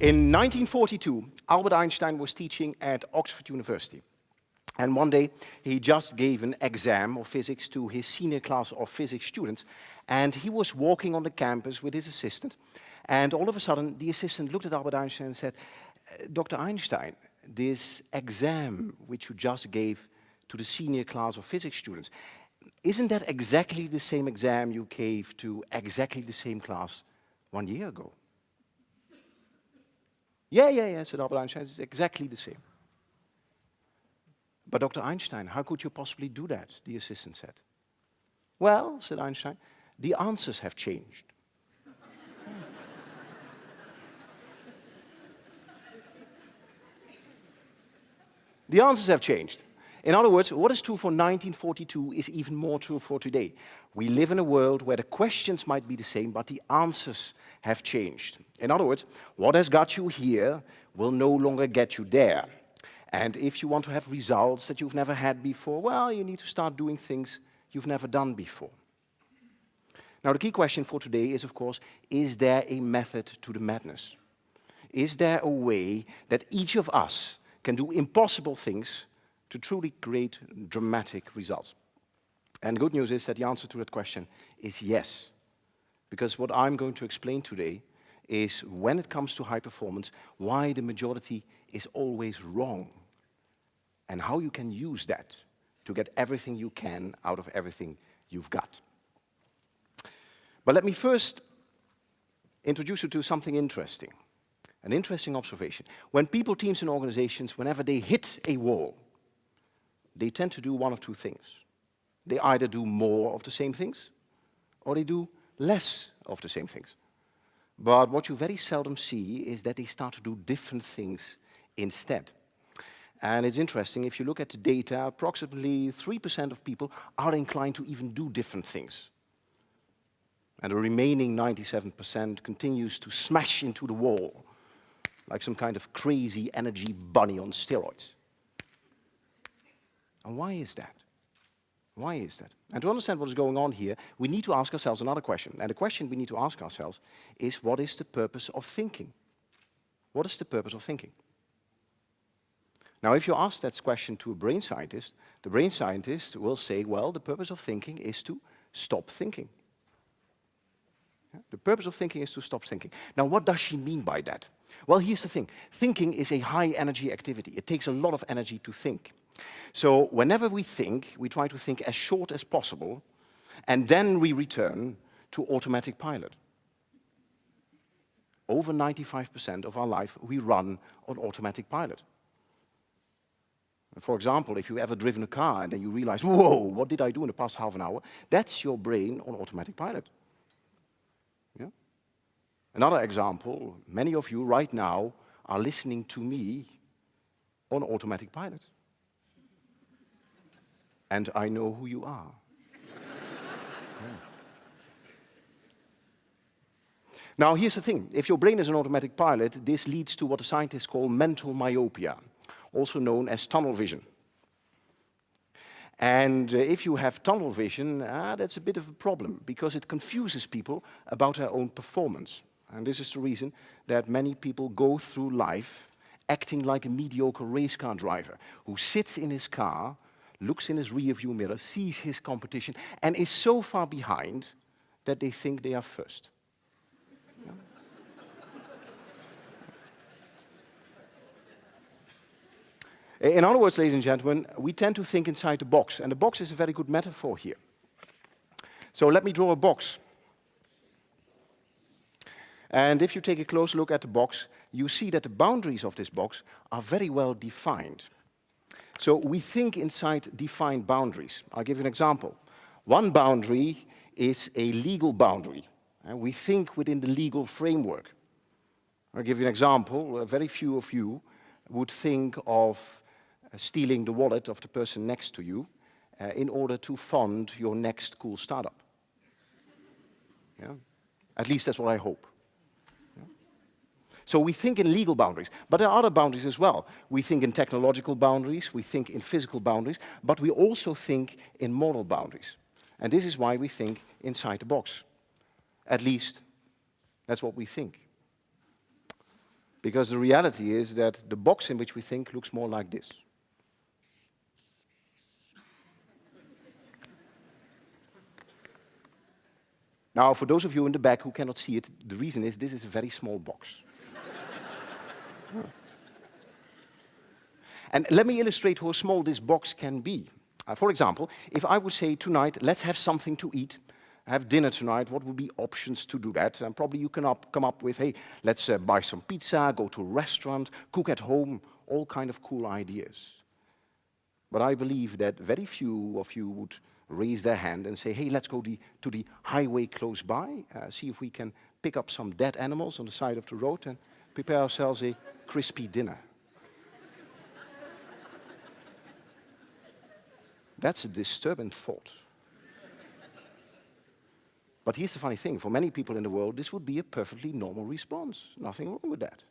In 1942, Albert Einstein was teaching at Oxford University. And one day, he just gave an exam of physics to his senior class of physics students. And he was walking on the campus with his assistant. And all of a sudden, the assistant looked at Albert Einstein and said, Dr. Einstein, this exam which you just gave to the senior class of physics students, isn't that exactly the same exam you gave to exactly the same class 1 year ago? Yeah, said Albert Einstein, it's exactly the same. But Dr. Einstein, how could you possibly do that? The assistant said. Well, said Einstein, the answers have changed. The answers have changed. In other words, what is true for 1942 is even more true for today. We live in a world where the questions might be the same, but the answers have changed. In other words, what has got you here will no longer get you there. And if you want to have results that you've never had before, well, you need to start doing things you've never done before. Now, the key question for today is, of course, is there a method to the madness? Is there a way that each of us can do impossible things to truly create dramatic results? And the good news is that the answer to that question is yes. Because what I'm going to explain today is, when it comes to high performance, why the majority is always wrong, and how you can use that to get everything you can out of everything you've got. But let me first introduce you to something interesting, an interesting observation. When people, teams, and organizations, whenever they hit a wall, they tend to do one of two things. They either do more of the same things, or they do less of the same things. But what you very seldom see is that they start to do different things instead. And it's interesting, if you look at the data, approximately 3% of people are inclined to even do different things. And the remaining 97% continues to smash into the wall, like some kind of crazy energy bunny on steroids. And why is that? Why is that? And to understand what is going on here, we need to ask ourselves another question. And the question we need to ask ourselves is, what is the purpose of thinking? What is the purpose of thinking? Now, if you ask that question to a brain scientist, the brain scientist will say, well, the purpose of thinking is to stop thinking. The purpose of thinking is to stop thinking. Now, what does she mean by that? Well, here's the thing. Thinking is a high-energy activity. It takes a lot of energy to think. So whenever we think, we try to think as short as possible, and then we return to automatic pilot. Over 95% of our life, we run on automatic pilot. For example, if you've ever driven a car and then you realize, whoa, what did I do in the past half an hour? That's your brain on automatic pilot. Yeah? Another example, many of you right now are listening to me on automatic pilot. And I know who you are. Yeah. Now, here's the thing. If your brain is an automatic pilot, this leads to what the scientists call mental myopia, also known as tunnel vision. And if you have tunnel vision, that's a bit of a problem, because it confuses people about their own performance. And this is the reason that many people go through life acting like a mediocre race car driver who sits in his car, looks in his rearview mirror, sees his competition, and is so far behind that they think they are first. Yeah. In other words, ladies and gentlemen, we tend to think inside the box, and the box is a very good metaphor here. So let me draw a box. And if you take a close look at the box, you see that the boundaries of this box are very well defined. So we think inside defined boundaries. I'll give you an example. One boundary is a legal boundary, and we think within the legal framework. I'll give you an example. Very few of you would think of stealing the wallet of the person next to you in order to fund your next cool startup. Yeah? At least that's what I hope. Yeah? So we think in legal boundaries, but there are other boundaries as well. We think in technological boundaries, we think in physical boundaries, but we also think in moral boundaries. And this is why we think inside the box. At least, that's what we think. Because the reality is that the box in which we think looks more like this. Now, for those of you in the back who cannot see it, the reason is this is a very small box. And let me illustrate how small this box can be. For example, if I would say tonight, let's have something to eat, have dinner tonight, what would be options to do that? And probably you can come up with, hey, let's buy some pizza, go to a restaurant, cook at home, all kind of cool ideas. But I believe that very few of you would raise their hand and say, hey, let's go to the highway close by, see if we can pick up some dead animals on the side of the road and prepare ourselves a crispy dinner. That's a disturbing thought. But here's the funny thing. For many people in the world, this would be a perfectly normal response. Nothing wrong with that.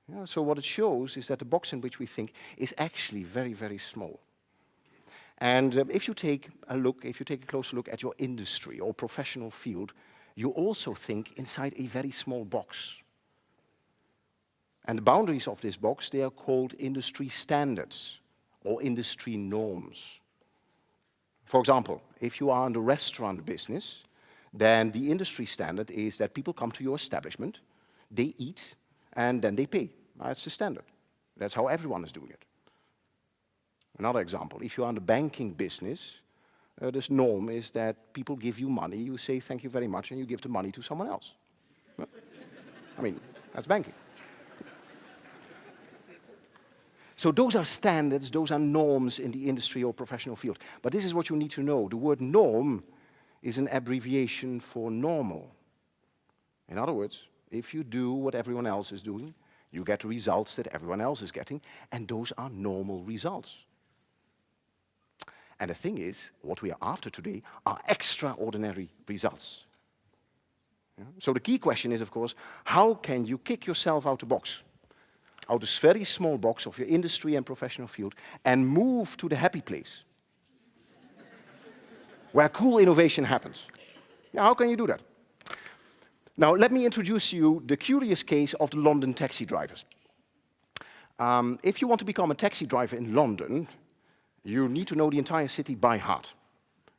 Yeah, so what it shows is that the box in which we think is actually very, very small. And if you take a closer look at your industry or professional field, you also think inside a very small box. And the boundaries of this box, they are called industry standards or industry norms. For example, if you are in the restaurant business, then the industry standard is that people come to your establishment, they eat, and then they pay. That's the standard. That's how everyone is doing it. Another example, if you are in the banking business, this norm is that people give you money, you say thank you very much, and you give the money to someone else. I mean, that's banking. So those are standards, those are norms in the industry or professional field. But this is what you need to know. The word norm is an abbreviation for normal. In other words, if you do what everyone else is doing, you get the results that everyone else is getting, and those are normal results. And the thing is, what we are after today are extraordinary results. Yeah? So the key question is, of course, how can you kick yourself out the box? Out of this very small box of your industry and professional field and move to the happy place where cool innovation happens. Now, how can you do that? Now, let me introduce you the curious case of the London taxi drivers. If you want to become a taxi driver in London, you need to know the entire city by heart.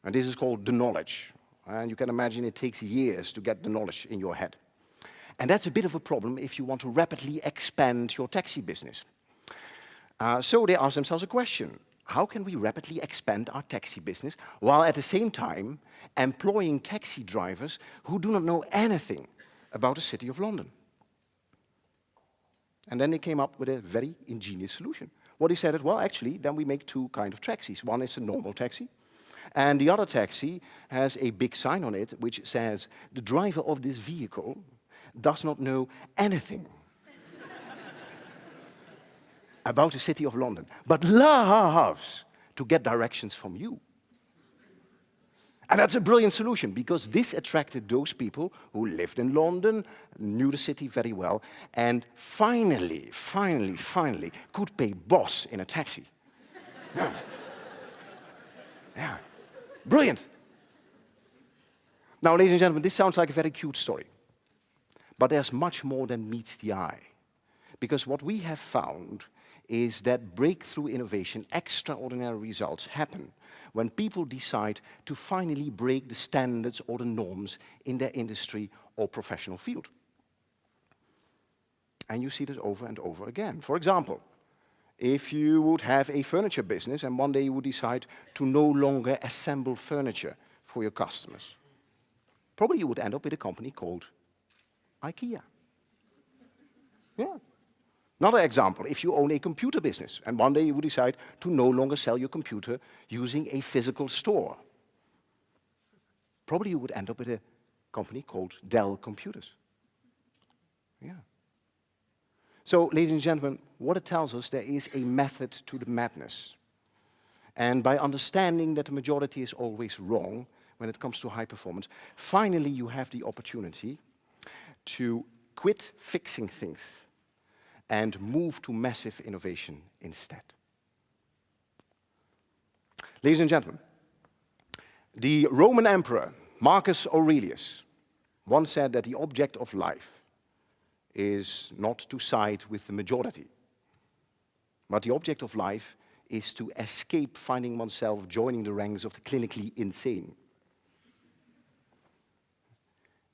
And this is called the knowledge. And you can imagine it takes years to get the knowledge in your head. And that's a bit of a problem if you want to rapidly expand your taxi business. So they ask themselves a question. How can we rapidly expand our taxi business while at the same time employing taxi drivers who do not know anything about the city of London? And then they came up with a very ingenious solution. What they said is, well, actually, then we make two kinds of taxis. One is a normal taxi, and the other taxi has a big sign on it which says, the driver of this vehicle does not know anything about the city of London, but loves to get directions from you. And that's a brilliant solution, because this attracted those people who lived in London, knew the city very well, and finally could pay boss in a taxi. Yeah. Yeah. Brilliant. Now, ladies and gentlemen, this sounds like a very cute story. But there's much more than meets the eye. Because what we have found is that breakthrough innovation, extraordinary results happen when people decide to finally break the standards or the norms in their industry or professional field. And you see this over and over again. For example, if you would have a furniture business and one day you would decide to no longer assemble furniture for your customers, probably you would end up with a company called IKEA. Yeah. Another example, if you own a computer business and one day you would decide to no longer sell your computer using a physical store, probably you would end up with a company called Dell Computers. Yeah. So, ladies and gentlemen, what it tells us, there is a method to the madness. And by understanding that the majority is always wrong when it comes to high performance, finally you have the opportunity to quit fixing things and move to massive innovation instead. Ladies and gentlemen, the Roman Emperor Marcus Aurelius once said that the object of life is not to side with the majority. But the object of life is to escape finding oneself joining the ranks of the clinically insane.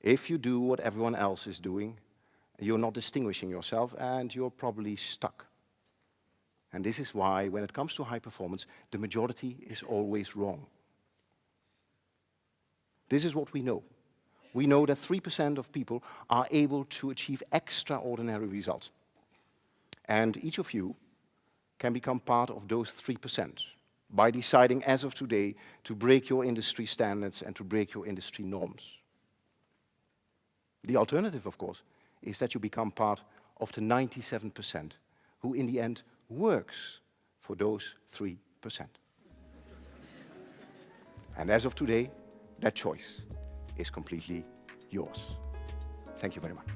If you do what everyone else is doing, you're not distinguishing yourself and you're probably stuck. And this is why, when it comes to high performance, the majority is always wrong. This is what we know. We know that 3% of people are able to achieve extraordinary results. And each of you can become part of those 3% by deciding as of today to break your industry standards and to break your industry norms. The alternative, of course, is that you become part of the 97% who in the end works for those 3%. And as of today, that choice is completely yours. Thank you very much.